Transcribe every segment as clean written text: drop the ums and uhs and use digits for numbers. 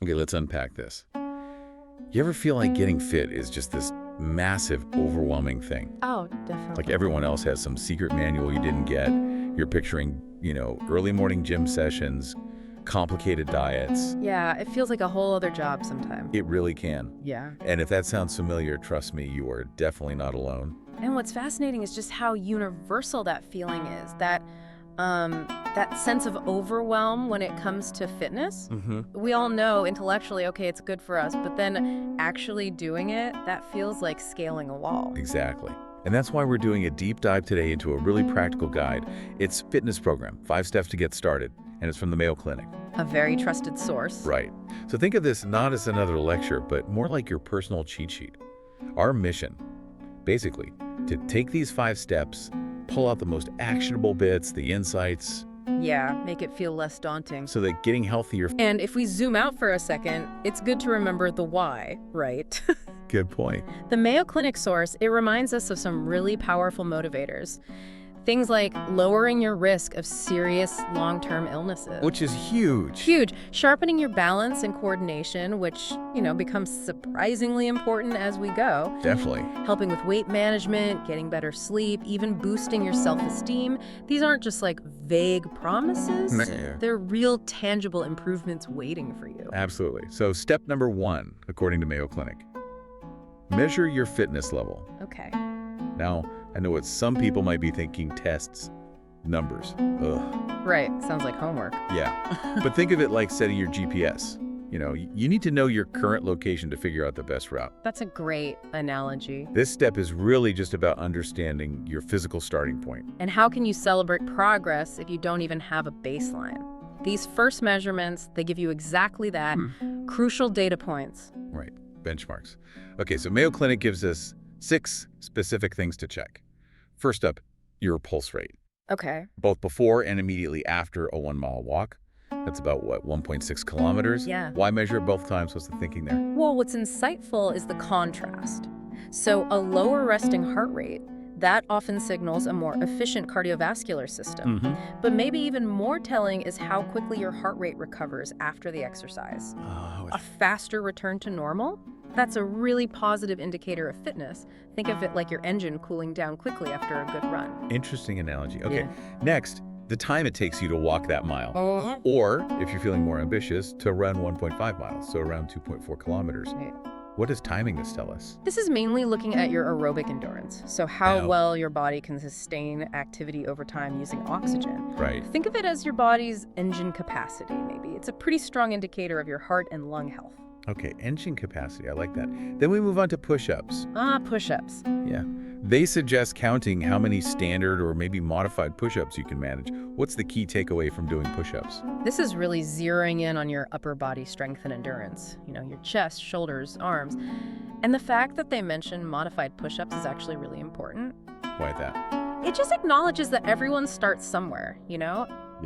Okay, let's unpack this. You ever feel like getting fit is just this massive, overwhelming thing? Oh, definitely. Like everyone else has some secret manual you didn't get. You're picturing, early morning gym sessions, complicated diets. Yeah, it feels like a whole other job sometimes. It really can. Yeah. And if that sounds familiar, trust me, you are definitely not alone. And what's fascinating is just how universal that feeling is, that sense of overwhelm when it comes to fitness. We all know intellectually, okay, it's good for us, but then actually doing it, that feels like scaling a wall. Exactly. And that's why we're doing a deep dive today into a really practical guide. It's fitness program, 5 steps to get started, and it's from the Mayo Clinic. A very trusted source. Right. So think of this not as another lecture, but more like your personal cheat sheet. Our mission, basically, to take these 5 steps, pull out the most actionable bits, the insights, Yeah, make it feel less daunting. so that getting healthier... And if we zoom out for a second, it's good to remember the why, right? Good point. The Mayo Clinic source, it reminds us of some really powerful motivators. Things like lowering your risk of serious long-term illnesses. Which is huge. Huge. Sharpening your balance and coordination, which, becomes surprisingly important as we go. Definitely. Helping with weight management, getting better sleep, even boosting your self-esteem. These aren't just like vague promises. Nah. They're real tangible improvements waiting for you. Absolutely. So step number 1, according to Mayo Clinic, measure your fitness level. Okay. Now, I know what some people might be thinking: tests, numbers. Ugh. Right. Sounds like homework. Yeah. But think of it like setting your GPS. You need to know your current location to figure out the best route. That's a great analogy. This step is really just about understanding your physical starting point. And how can you celebrate progress if you don't even have a baseline? These first measurements, they give you exactly that, crucial data points. Right. Benchmarks. Okay, so Mayo Clinic gives us 6 specific things to check. First up, your pulse rate, Okay. both before and immediately after a 1-mile walk. That's about, 1.6 kilometers? Yeah. Why measure it both times? What's the thinking there? Well, what's insightful is the contrast. So a lower resting heart rate, that often signals a more efficient cardiovascular system. But maybe even more telling is how quickly your heart rate recovers after the exercise. Oh, A faster return to normal? That's a really positive indicator of fitness. Think of it like your engine cooling down quickly after a good run. interesting analogy. Okay, Yeah. next, the time it takes you to walk that mile. Or, if you're feeling more ambitious, to run 1.5 miles, so around 2.4 kilometers. Right. What does timing this tell us? This is mainly looking at your aerobic endurance, so how Oh. well your body can sustain activity over time using oxygen. Right. Think of it as your body's engine capacity, maybe. It's a pretty strong indicator of your heart and lung health. Okay, engine capacity, I like that. Then we move on to push-ups. Push-ups. Yeah. They suggest counting how many standard or maybe modified push-ups you can manage. What's the key takeaway from doing push-ups? This is really zeroing in on your upper body strength and endurance. Your chest, shoulders, arms. And the fact that they mention modified push-ups is actually really important. Why that? It just acknowledges that everyone starts somewhere, Yeah.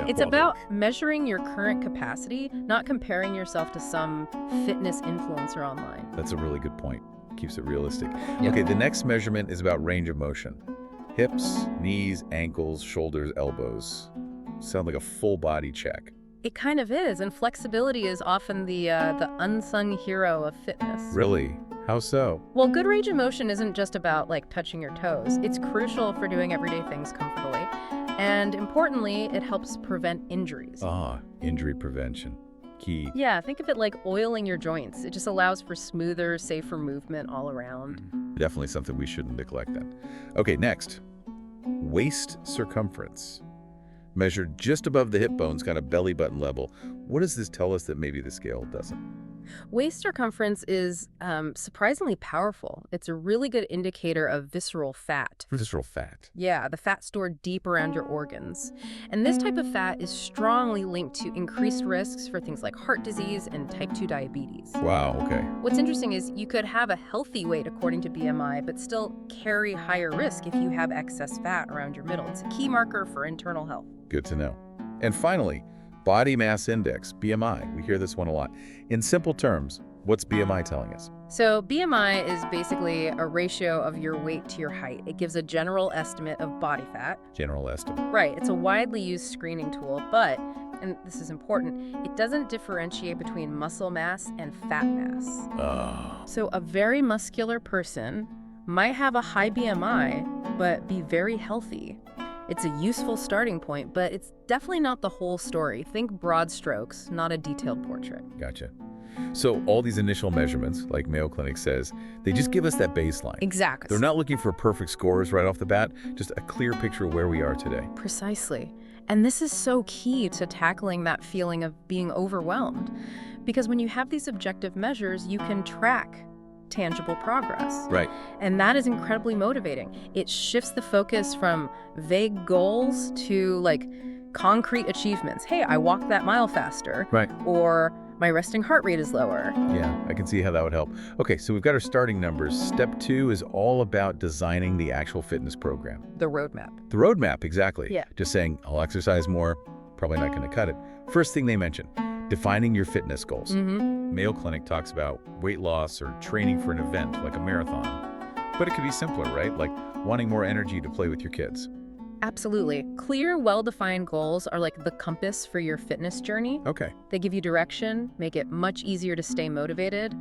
It's well, about measuring your current capacity, not comparing yourself to some fitness influencer online. That's a really good point. Keeps it realistic. Yeah. Okay, the next measurement is about range of motion. Hips, knees, ankles, shoulders, elbows. Sound like a full body check. It kind of is, and flexibility is often the unsung hero of fitness. Really? How so? Well, good range of motion isn't just about touching your toes. It's crucial for doing everyday things comfortably. And importantly, it helps prevent injuries. Injury prevention. Key. Yeah, think of it like oiling your joints. It just allows for smoother, safer movement all around. Definitely something we shouldn't neglect then. Okay, next. Waist circumference. Measured just above the hip bones, kind of belly button level. What does this tell us that maybe the scale doesn't? Waist circumference is surprisingly powerful. It's a really good indicator of visceral fat. Visceral fat. Yeah, the fat stored deep around your organs. And this type of fat is strongly linked to increased risks for things like heart disease and type 2 diabetes. Wow, okay. What's interesting is you could have a healthy weight according to BMI, but still carry higher risk if you have excess fat around your middle. It's a key marker for internal health. Good to know. And finally, body mass index, BMI. We hear this one a lot. In simple terms, what's BMI telling us? So BMI is basically a ratio of your weight to your height. It gives a general estimate of body fat. General estimate. Right, it's a widely used screening tool, but and this is important, it doesn't differentiate between muscle mass and fat mass. Oh. So a very muscular person might have a high BMI, but be very healthy. It's a useful starting point, but it's definitely not the whole story. Think broad strokes, not a detailed portrait. Gotcha. So all these initial measurements, like Mayo Clinic says, they just give us that baseline. Exactly. They're not looking for perfect scores right off the bat, just a clear picture of where we are today. Precisely. And this is so key to tackling that feeling of being overwhelmed. Because when you have these objective measures, you can track tangible progress. Right. And that is incredibly motivating. It shifts the focus from vague goals to like concrete achievements. Hey, I walked that mile faster. Right. Or my resting heart rate is lower. Yeah, I can see how that would help. Okay, so we've got our starting numbers. Step 2 is all about designing the actual fitness program. The roadmap. The roadmap, exactly. Yeah. Just saying, I'll exercise more, probably not going to cut it. First thing they mention, defining your fitness goals. Mayo Clinic talks about weight loss or training for an event like a marathon. But it could be simpler, right? Like wanting more energy to play with your kids. Absolutely. Clear, well-defined goals are like the compass for your fitness journey. Okay. They give you direction, make it much easier to stay motivated,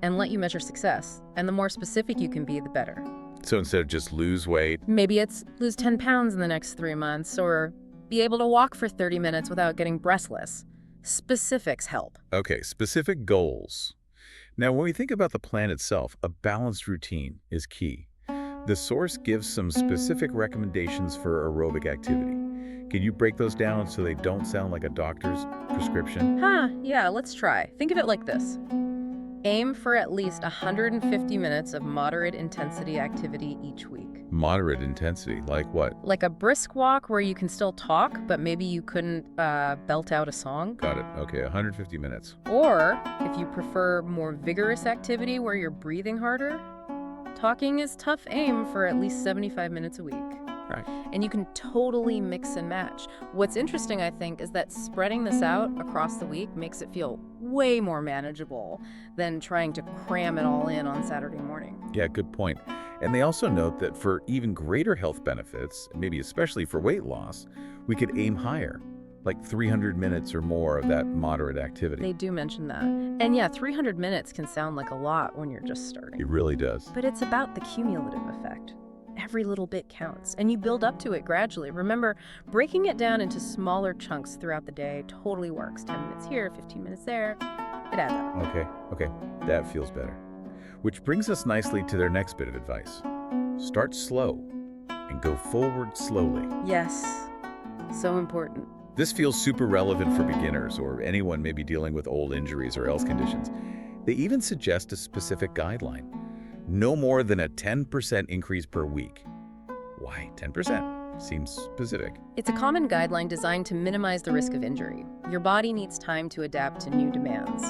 and let you measure success. And the more specific you can be, the better. So instead of just lose weight. Maybe it's lose 10 pounds in the next 3 months, or be able to walk for 30 minutes without getting breathless. Specifics help. Okay, specific goals. Now, when we think about the plan itself, a balanced routine is key. The source gives some specific recommendations for aerobic activity. Can you break those down so they don't sound like a doctor's prescription? Yeah, let's try. Think of it like this. Aim for at least 150 minutes of moderate intensity activity each week. Moderate intensity, like what? Like a brisk walk where you can still talk, but maybe you couldn't belt out a song. Got it. Okay, 150 minutes. Or, if you prefer more vigorous activity where you're breathing harder, talking is tough aim for at least 75 minutes a week. Right. And you can totally mix and match. What's interesting, I think, is that spreading this out across the week makes it feel way more manageable than trying to cram it all in on Saturday morning. Yeah, good point. And they also note that for even greater health benefits, maybe especially for weight loss, we could aim higher, like 300 minutes or more of that moderate activity. They do mention that. And yeah, 300 minutes can sound like a lot when you're just starting. It really does. But it's about the cumulative effect. Every little bit counts, and you build up to it gradually. Remember, breaking it down into smaller chunks throughout the day totally works. 10 minutes here, 15 minutes there. It adds up. Okay, that feels better. Which brings us nicely to their next bit of advice. Start slow and go forward slowly. Yes, so important. This feels super relevant for beginners or anyone maybe dealing with old injuries or health conditions. They even suggest a specific guideline. No more than a 10% increase per week. Why 10%? Seems specific. It's a common guideline designed to minimize the risk of injury. Your body needs time to adapt to new demands.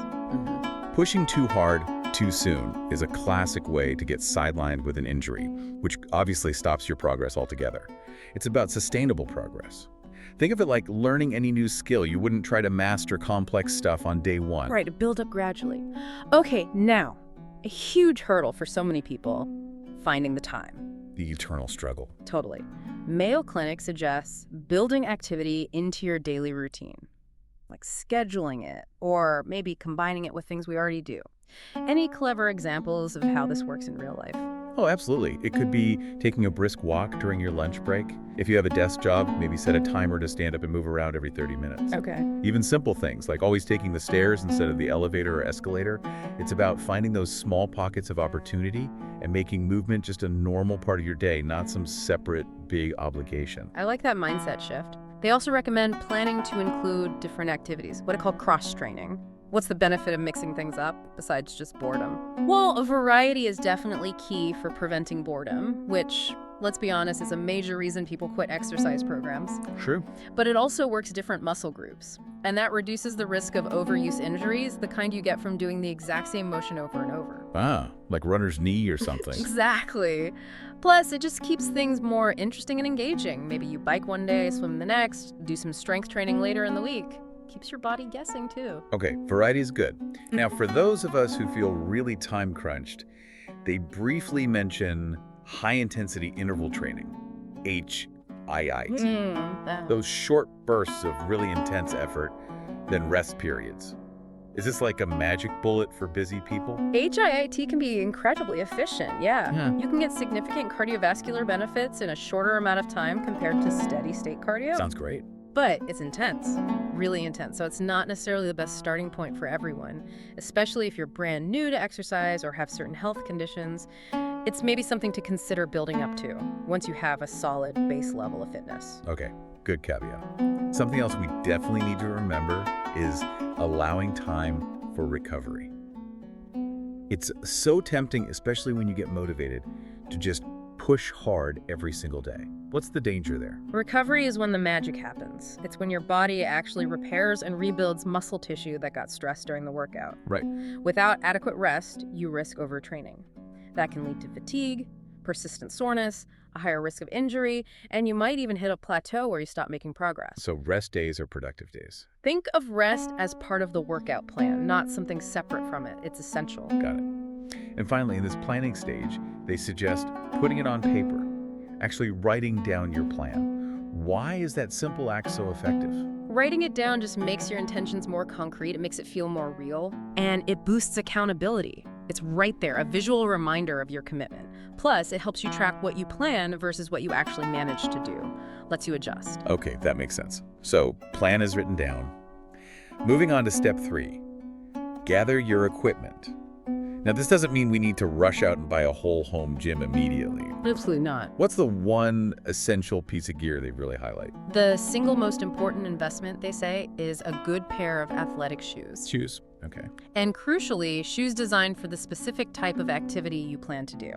Pushing too hard, too soon is a classic way to get sidelined with an injury, which obviously stops your progress altogether. It's about sustainable progress. Think of it like learning any new skill. You wouldn't try to master complex stuff on day one. Right, build up gradually. Okay, now, a huge hurdle for so many people, finding the time. The eternal struggle. Totally. Mayo Clinic suggests building activity into your daily routine, like scheduling it, or maybe combining it with things we already do. Any clever examples of how this works in real life? Oh, absolutely. It could be taking a brisk walk during your lunch break. If you have a desk job, maybe set a timer to stand up and move around every 30 minutes. Okay. Even simple things like always taking the stairs instead of the elevator or escalator. It's about finding those small pockets of opportunity and making movement just a normal part of your day, not some separate big obligation. I like that mindset shift. They also recommend planning to include different activities, what I call cross-training. What's the benefit of mixing things up besides just boredom? Well, a variety is definitely key for preventing boredom, which, let's be honest, is a major reason people quit exercise programs. True. But it also works different muscle groups, and that reduces the risk of overuse injuries, the kind you get from doing the exact same motion over and over. Ah, like runner's knee or something. Exactly. Plus, it just keeps things more interesting and engaging. Maybe you bike one day, swim the next, do some strength training later in the week. Keeps your body guessing, too. Okay, variety is good. Now, for those of us who feel really time crunched, they briefly mention high-intensity interval training, aye. That- Those short bursts of really intense effort, then rest periods. Is this like a magic bullet for busy people? HIIT can be incredibly efficient, yeah. You can get significant cardiovascular benefits in a shorter amount of time compared to steady state cardio. Sounds great. But it's intense, really intense. So it's not necessarily the best starting point for everyone, especially if you're brand new to exercise or have certain health conditions. It's maybe something to consider building up to once you have a solid base level of fitness. Okay, good caveat. Something else we definitely need to remember is allowing time for recovery. It's so tempting, especially when you get motivated, to just push hard every single day. What's the danger there? Recovery is when the magic happens. It's when your body actually repairs and rebuilds muscle tissue that got stressed during the workout. Right. Without adequate rest, you risk overtraining. That can lead to fatigue, persistent soreness, a higher risk of injury, and you might even hit a plateau where you stop making progress. So rest days are productive days. Think of rest as part of the workout plan, not something separate from it. It's essential. Got it. And finally, in this planning stage, they suggest putting it on paper, actually writing down your plan. Why is that simple act so effective? Writing it down just makes your intentions more concrete. It makes it feel more real, and it boosts accountability. It's right there, a visual reminder of your commitment. Plus, it helps you track what you plan versus what you actually manage to do. Lets you adjust. Okay, that makes sense. So, plan is written down. Moving on to step 3, gather your equipment. Now, this doesn't mean we need to rush out and buy a whole home gym immediately. Absolutely not. What's the one essential piece of gear they really highlight? The single most important investment, they say, is a good pair of athletic shoes. Shoes. Okay. And crucially, shoes designed for the specific type of activity you plan to do.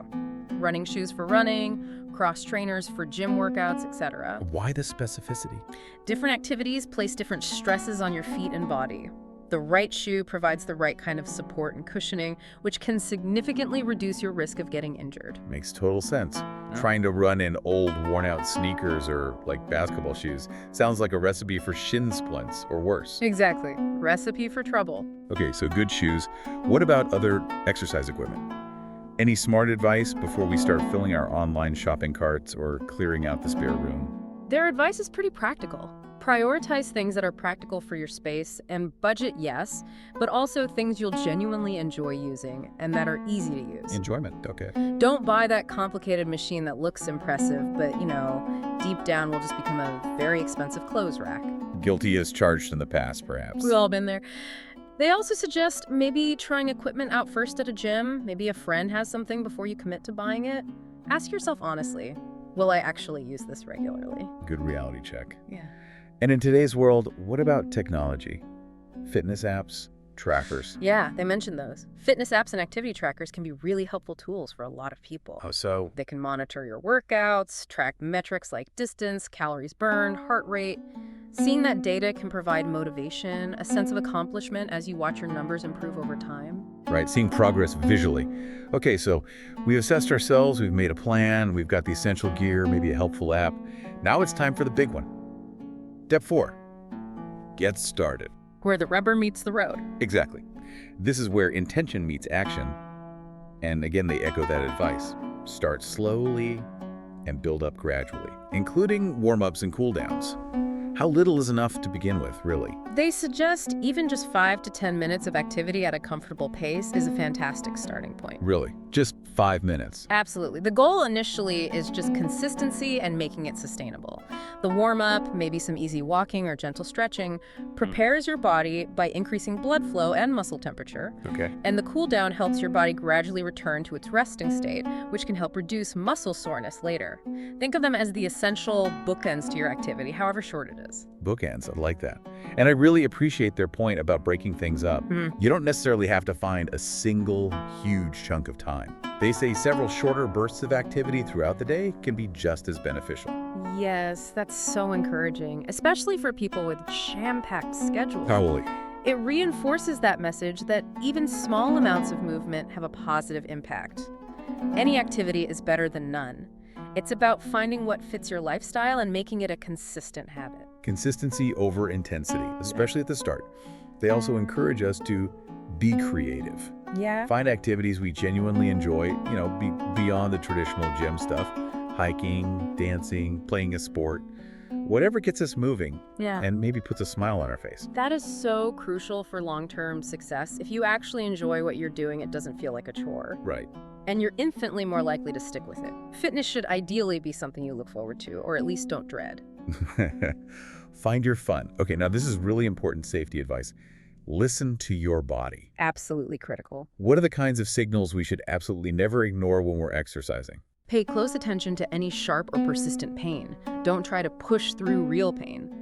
Running shoes for running, cross trainers for gym workouts, etc. Why the specificity? Different activities place different stresses on your feet and body. The right shoe provides the right kind of support and cushioning, which can significantly reduce your risk of getting injured. Makes total sense. Trying to run in old, worn-out sneakers or, like, basketball shoes sounds like a recipe for shin splints or worse. Exactly. Recipe for trouble. Okay, so good shoes. What about other exercise equipment? Any smart advice before we start filling our online shopping carts or clearing out the spare room? Their advice is pretty practical. Prioritize things that are practical for your space and budget, yes, but also things you'll genuinely enjoy using and that are easy to use. Enjoyment, okay. Don't buy that complicated machine that looks impressive, but, deep down will just become a very expensive clothes rack. Guilty as charged in the past, perhaps. We've all been there. They also suggest maybe trying equipment out first at a gym. Maybe a friend has something before you commit to buying it. Ask yourself honestly, will I actually use this regularly? Good reality check. Yeah. And in today's world, what about technology? Fitness apps, trackers. Yeah, they mentioned those. Fitness apps and activity trackers can be really helpful tools for a lot of people. Oh, so They can monitor your workouts, track metrics like distance, calories burned, heart rate. Seeing that data can provide motivation, a sense of accomplishment as you watch your numbers improve over time. right, seeing progress visually. Okay, so we've assessed ourselves, we've made a plan, we've got the essential gear, maybe a helpful app. Now it's time for the big one. Step 4, get started. Where the rubber meets the road. Exactly. This is where intention meets action. And again, they echo that advice. Start slowly and build up gradually, including warm-ups and cool-downs. How little is enough to begin with, really? They suggest even just 5 to 10 minutes of activity at a comfortable pace is a fantastic starting point. Really, just 5 minutes. Absolutely. The goal initially is just consistency and making it sustainable. The warm-up, maybe some easy walking or gentle stretching, prepares your body by increasing blood flow and muscle temperature. Okay. And the cool down helps your body gradually return to its resting state, which can help reduce muscle soreness later. Think of them as the essential bookends to your activity, however short it is. Bookends, I like that. And I really appreciate their point about breaking things up. You don't necessarily have to find a single huge chunk of time. They say several shorter bursts of activity throughout the day can be just as beneficial. Yes, that's so encouraging, especially for people with jam-packed schedules. Probably. It reinforces that message that even small amounts of movement have a positive impact. Any activity is better than none. It's about finding what fits your lifestyle and making it a consistent habit. Consistency over intensity, especially at the start. They also encourage us to be creative. Yeah. Find activities we genuinely enjoy, beyond the traditional gym stuff. hiking, dancing, playing a sport, whatever gets us moving Yeah. and maybe puts a smile on our face. That is so crucial for long-term success. If you actually enjoy what you're doing, it doesn't feel like a chore. Right. And you're infinitely more likely to stick with it. Fitness should ideally be something you look forward to, or at least don't dread. Find your fun. Okay, now this is really important safety advice. Listen to your body. Absolutely critical. What are the kinds of signals we should absolutely never ignore when we're exercising? Pay close attention to any sharp or persistent pain. Don't try to push through real pain.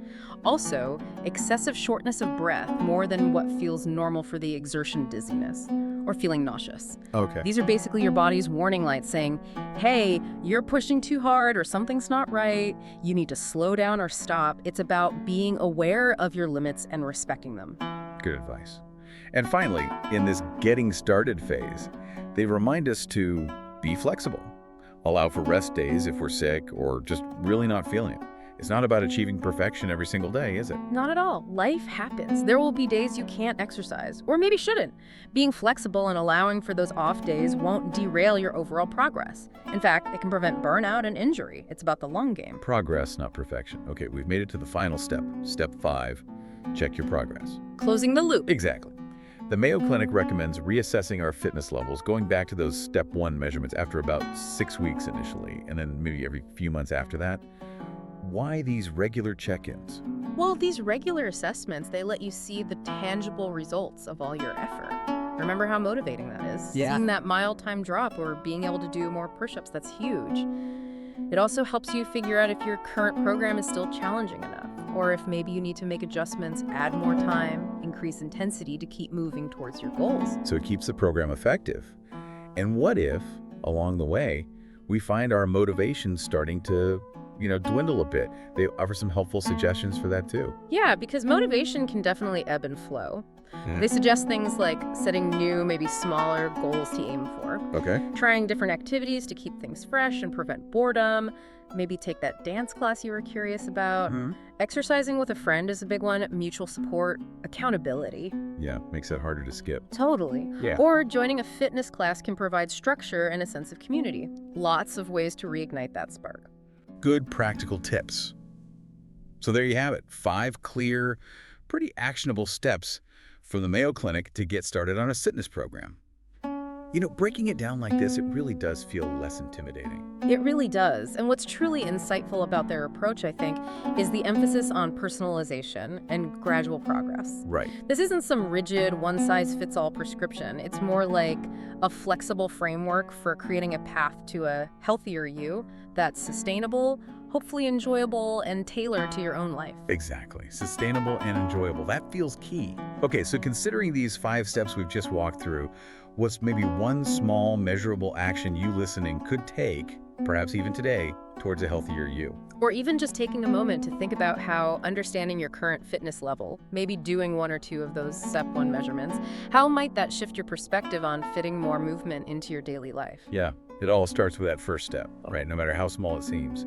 Also, excessive shortness of breath, more than what feels normal for the exertion dizziness, or feeling nauseous. Okay. These are basically your body's warning lights saying, hey, you're pushing too hard or something's not right. You need to slow down or stop. It's about being aware of your limits and respecting them. Good advice. And finally, in this getting started phase, they remind us to be flexible. Allow for rest days if we're sick or just really not feeling it. It's not about achieving perfection every single day, is it? Not at all. Life happens. There will be days you can't exercise, or maybe shouldn't. Being flexible and allowing for those off days won't derail your overall progress. In fact, it can prevent burnout and injury. It's about the long game. Progress, not perfection. Okay, we've made it to the final step. Step 5, check your progress. Closing the loop. Exactly. The Mayo Clinic recommends reassessing our fitness levels, going back to those step 1 measurements after about 6 weeks initially, and then maybe every few months after that. Why these regular check-ins? Well, these regular assessments, they let you see the tangible results of all your effort. Remember how motivating that is? Yeah. Seeing that mile time drop or being able to do more push-ups, that's huge. It also helps you figure out if your current program is still challenging enough, or if maybe you need to make adjustments, add more time, increase intensity to keep moving towards your goals. So it keeps the program effective. And what if, along the way, we find our motivation starting to dwindle a bit? They offer some helpful suggestions for that too. Yeah, because motivation can definitely ebb and flow. They suggest things like setting new, maybe smaller goals to aim for, Okay. trying different activities to keep things fresh and prevent boredom, maybe take that dance class you were curious about. Exercising with a friend is a big one, mutual support, accountability. Yeah, makes it harder to skip. Totally. Yeah. Or joining a fitness class can provide structure and a sense of community. Lots of ways to reignite that spark. Good practical tips. So there you have it. 5 clear, pretty actionable steps from the Mayo Clinic to get started on a fitness program. Breaking it down like this, it really does feel less intimidating. It really does. And what's truly insightful about their approach, I think, is the emphasis on personalization and gradual progress. Right. This isn't some rigid, one-size-fits-all prescription. It's more like a flexible framework for creating a path to a healthier you that's sustainable, hopefully enjoyable, and tailored to your own life. Exactly. Sustainable and enjoyable. That feels key. Okay, so considering these 5 steps we've just walked through, what's maybe one small, measurable action you listening could take, perhaps even today, towards a healthier you? Or even just taking a moment to think about how understanding your current fitness level, maybe doing 1 or 2 of those step 1 measurements, how might that shift your perspective on fitting more movement into your daily life? Yeah, it all starts with that first step, right? No matter how small it seems.